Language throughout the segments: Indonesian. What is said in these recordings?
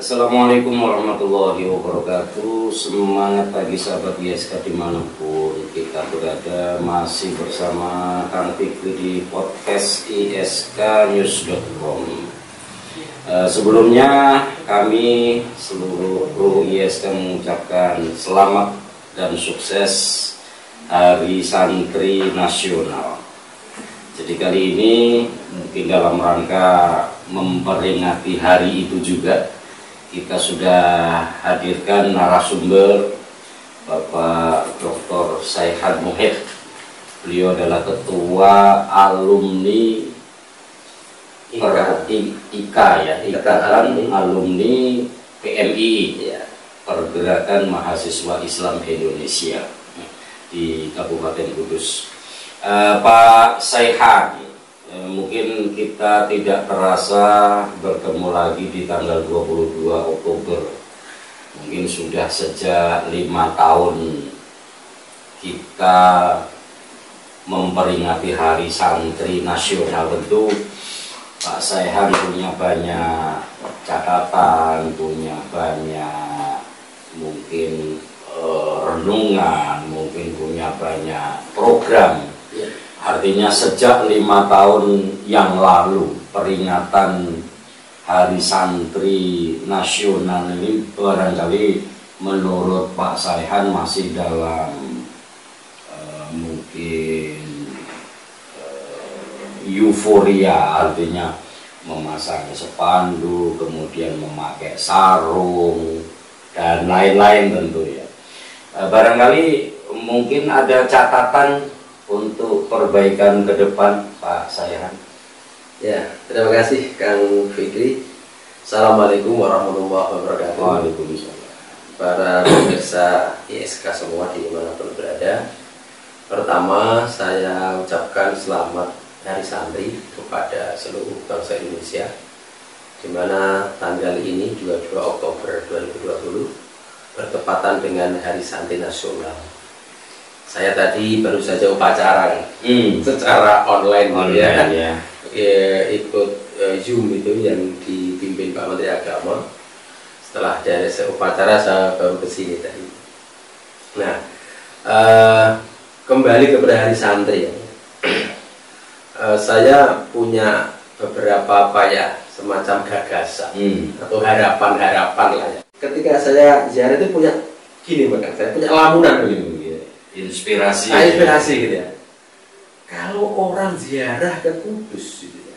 Assalamualaikum warahmatullahi wabarakatuh. Semangat pagi sahabat ISK dimanapun kita berada. Masih bersama Kang Fikri di podcast isknews.com. Sebelumnya kami seluruh kru ISK mengucapkan selamat dan sukses Hari Santri Nasional. Jadi kali ini mungkin dalam rangka memperingati hari itu juga, kita sudah hadirkan narasumber Bapak Dr. Saihan Muhid. Beliau adalah ketua alumni Ikatan Alumni PMI, Pergerakan Mahasiswa Islam Indonesia di Kabupaten Kudus. Pak Saihan, mungkin kita tidak terasa bertemu lagi di tanggal 22 Oktober. Mungkin sudah sejak 5 tahun kita memperingati Hari Santri Nasional. Tentu Pak Saihan punya banyak catatan, punya banyak mungkin renungan, mungkin punya banyak program. Artinya sejak 5 tahun yang lalu peringatan Hari Santri Nasional ini barangkali menurut Pak Saihan masih dalam mungkin euforia, artinya memasang spanduk, kemudian memakai sarung dan lain-lain tentu ya. Barangkali mungkin ada catatan untuk perbaikan ke depan, Pak Saihan. Ya, terima kasih Kang Fikri. Assalamualaikum warahmatullahi wabarakatuh. Waalaikumsalam. Para pemirsa ISK semua dimanapun berada. Pertama, saya ucapkan selamat Hari Santri kepada seluruh bangsa Indonesia, di mana tanggal ini 22 Oktober 2020 bertepatan dengan Hari Santri Nasional. Saya tadi baru saja upacara secara online ya. Ikut Zoom itu yang dipimpin Pak Menteri Agama. Setelah dari upacara saya baru ke sini tadi. Nah, kembali kepada Hari Santri ya. Saya punya beberapa semacam gagasan atau harapan-harapan lah ya. Ketika saya ziarah itu punya gini, bahkan saya punya lamunan begini. Inspirasi Gitu ya. Kalau orang ziarah ke Kudus gitu ya,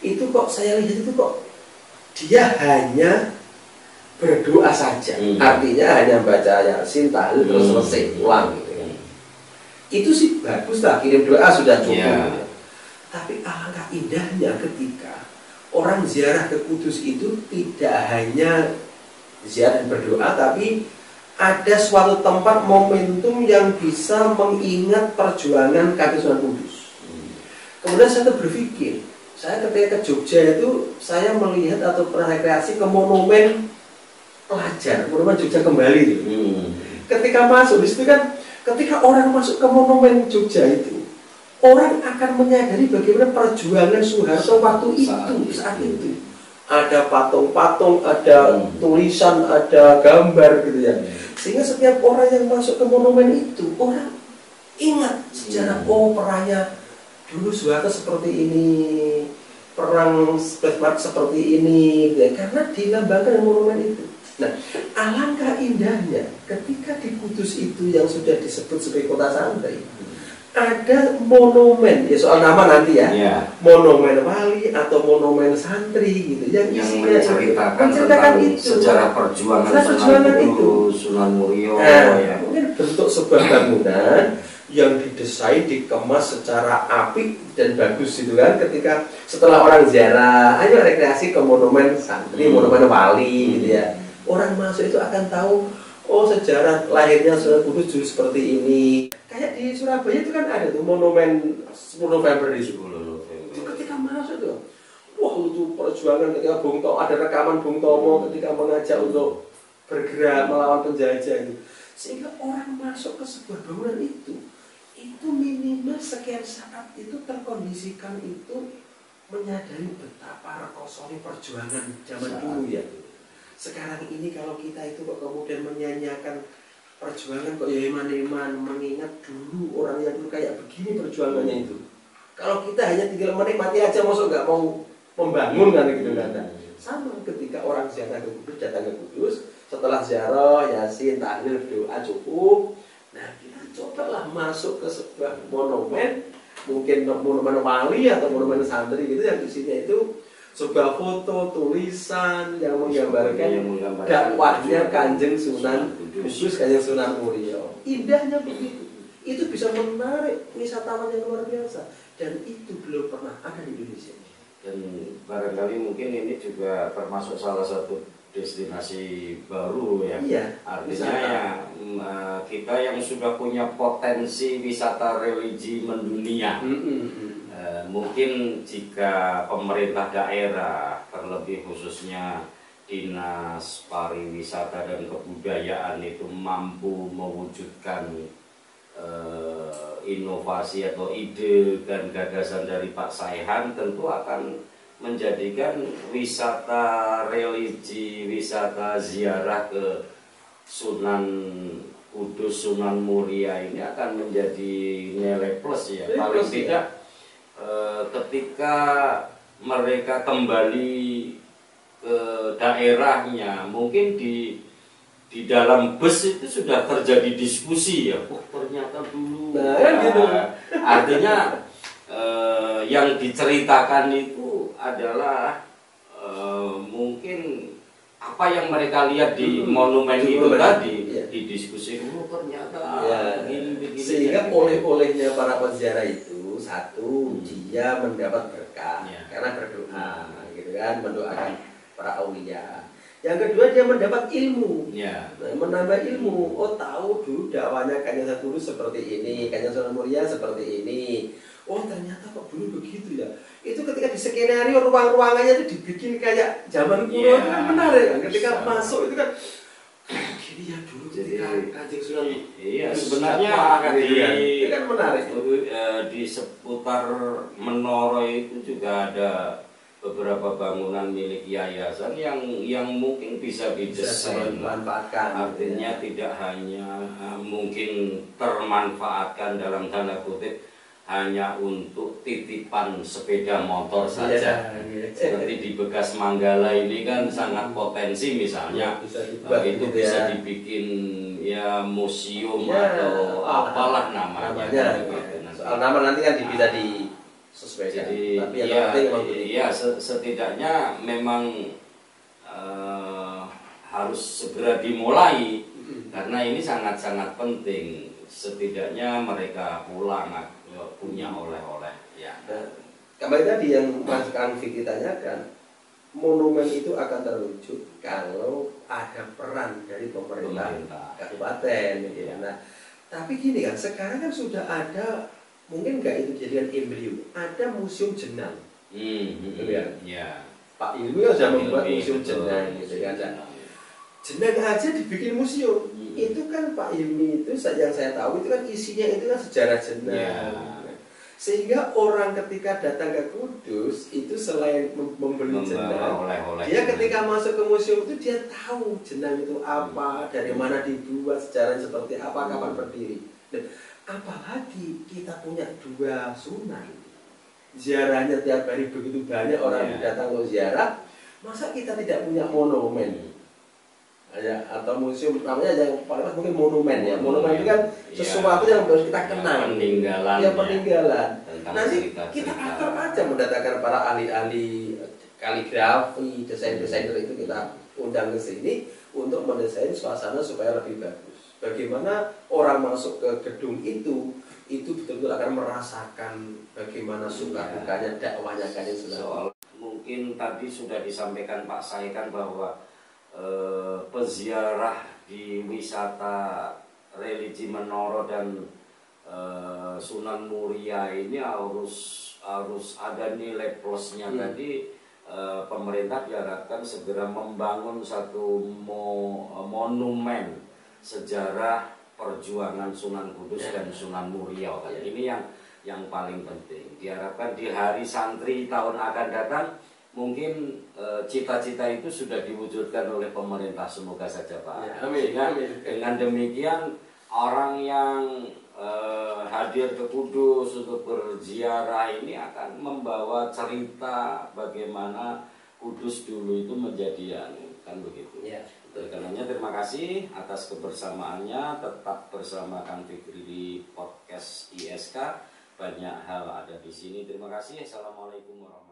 itu kok saya lihat itu kok dia hanya berdoa saja, artinya hanya baca Yasin, tahlil terus selesai pulang gitu ya. Itu sih bagus lah, kirim doa sudah cukup gitu. Tapi alangkah indahnya ketika orang ziarah ke Kudus itu tidak hanya ziarah dan berdoa, tapi ada suatu tempat momentum yang bisa mengingat perjuangan kaki Sunan Kudus. Kemudian saya berpikir, saya ketika ke Jogja itu saya melihat atau pernah rekreasi ke monumen pelajar, monumen Jogja Kembali itu. Ketika masuk di situ kan, ketika orang masuk ke monumen Jogja itu, orang akan menyadari bagaimana perjuangan Soeharto waktu itu, saat itu. Ada patung-patung, ada tulisan, ada gambar gitu ya. Sehingga setiap orang yang masuk ke monumen itu, orang ingat sejarah, perangnya dulu Soeharto seperti ini, perang seperti ini, gitu ya. Karena dilambangkan monumen itu. Nah, alangkah indahnya ketika di Kudus itu yang sudah disebut sebagai kota santri, ada monumen, ya soal nama nanti ya, monumen wali atau monumen santri gitu, yang menceritakan itu sejarah perjuangan itu, Sunan Muria. Mungkin bentuk sebuah bangunan yang didesain, dikemas secara apik dan bagus gitu kan. Ketika setelah orang ziarah, ayo rekreasi ke monumen santri, monumen wali gitu ya. Orang masuk itu akan tahu, oh sejarah lahirnya Sunan Kudus dulu seperti ini. Kayak di Surabaya itu kan ada tuh monumen 10 November di 10 November. Itu ketika masuk tuh, wah itu perjuangan ketika Bung Tomo, ada rekaman Bung Tomo ketika mengajak untuk bergerak melawan penjajah itu. Sehingga orang masuk ke sebuah bangunan itu minimal sekian saat itu terkondisikan itu menyadari betapa rekosoni perjuangan zaman dulu ya. sekarang ini kalau kita itu kok kemudian menyanyiakan perjuangan kok ya eman-eman, mengingat dulu orang yang dulu kayak begini perjuangannya itu. Kalau kita hanya tinggal menikmati aja, masuk nggak mau membangun kan gitu kan. Sama ketika orang ziarah ke Kudus, datang ke Kudus, setelah ziarah, yasin, tahlil, doa cukup. Nah kita cobalah masuk ke sebuah monumen, mungkin monumen wali atau monumen santri gitu, yang isinya itu sebuah foto, tulisan yang menggambarkan dakwahnya Kanjeng Sunan Kudus, Kanjeng Sunan Muria. Indahnya begitu. Itu bisa menarik wisatawan yang luar biasa, dan itu belum pernah ada di Indonesia. Dan barangkali mungkin ini juga termasuk salah satu destinasi baru ya. Iya, artinya ya kita yang sudah punya potensi wisata religi mendunia. Mungkin jika pemerintah daerah, terlebih khususnya Dinas Pariwisata dan Kebudayaan itu mampu mewujudkan inovasi atau ide dan gagasan dari Pak Saihan, tentu akan menjadikan wisata religi, wisata ziarah ke Sunan Kudus, Sunan Muria ini akan menjadi nilai plus ya. Paling tidak ketika mereka kembali ke daerahnya, mungkin di dalam bus itu sudah terjadi diskusi ya, oh ternyata dulu. Gitu. Artinya yang diceritakan itu adalah mungkin apa yang mereka lihat di monumen itu tadi, didiskusi dulu ternyata begini. Sehingga oleh-olehnya para peziarah itu, satu, dia mendapat berkah karena berdoa, gitu kan, mendoakan para aulia. Yang kedua, dia mendapat ilmu, menambah ilmu. Oh, tahu dulu dakwahnya Kanjeng Sunan Kudus seperti ini, Kanjeng Sunan Muria seperti ini. Oh, ternyata kok dulu begitu ya. Itu ketika di skenario ruang-ruangannya itu dibikin kayak zaman kuno, itu kan menarik kan. Ketika masuk itu kan gini ya dulu ketika Kanjeng Sunan. Iya, sebenarnya itu kan menarik. Di seputar menara itu juga ada beberapa bangunan milik yayasan yang mungkin bisa didesain, artinya tidak hanya mungkin termanfaatkan dalam tanda kutip hanya untuk titipan sepeda motor saja. Seperti di Bekas Manggala ini kan sangat potensi, misalnya itu bisa dibikin ya museum atau apalah namanya. Soal nama nanti kan bisa di jadi setidaknya memang harus segera dimulai karena ini sangat-sangat penting. Setidaknya mereka pulang punya oleh-oleh. Ya. Kembali tadi yang Mas Kanfi tanyakan, monumen itu akan terwujud kalau ada peran dari pemerintah kabupaten. Gitu. Nah, tapi gini kan, sekarang kan sudah ada. Mungkin nggak itu jadikan embrio, ada museum jenang, gitu ya. Pak Ilmi sudah membuat museum jenang, gitu kan. Jenang aja dibikin museum, itu kan Pak Ilmi itu, yang saya tahu itu kan isinya itu kan sejarah jenang. Sehingga orang ketika datang ke Kudus itu selain membeli jenang, dia ketika masuk ke museum itu dia tahu jenang itu apa, dari mana dibuat, sejarahnya seperti apa, kapan berdiri. Apalagi kita punya dua sunan, ziarahnya tiap hari begitu banyak orang datang ke ziarah, masa kita tidak punya monumen atau museum, namanya yang paling pas mungkin monumen ya. Monumen itu kan sesuatu yang harus kita kenang, peninggalan. Nanti kita akan aja mendatangkan para ahli-ahli kaligrafi, desainer itu kita undang ke sini untuk mendesain suasana supaya lebih bagus. Bagaimana orang masuk ke gedung itu betul-betul akan merasakan bagaimana suka dukanya dakwahnya Kanjeng Sunan. Mungkin tadi sudah disampaikan Pak Saihan bahwa peziarah di wisata religi Menara dan Sunan Muria ini harus ada nilai plusnya. Tadi pemerintah diharapkan segera membangun satu monumen sejarah perjuangan Sunan Kudus dan Sunan Muria. Ini yang paling penting. Diharapkan di hari santri tahun akan datang mungkin cita-cita itu sudah diwujudkan oleh pemerintah, semoga saja Pak. Ya, amin, amin. Dengan demikian orang yang hadir ke Kudus untuk berziarah ini akan membawa cerita bagaimana Kudus dulu itu menjadi kan begitu. Ya. Karenanya terima kasih atas kebersamaannya. Tetap bersama Kang Fikri di podcast ISK. Banyak hal ada di sini. Terima kasih. Assalamualaikum warahmatullahi wabarakatuh.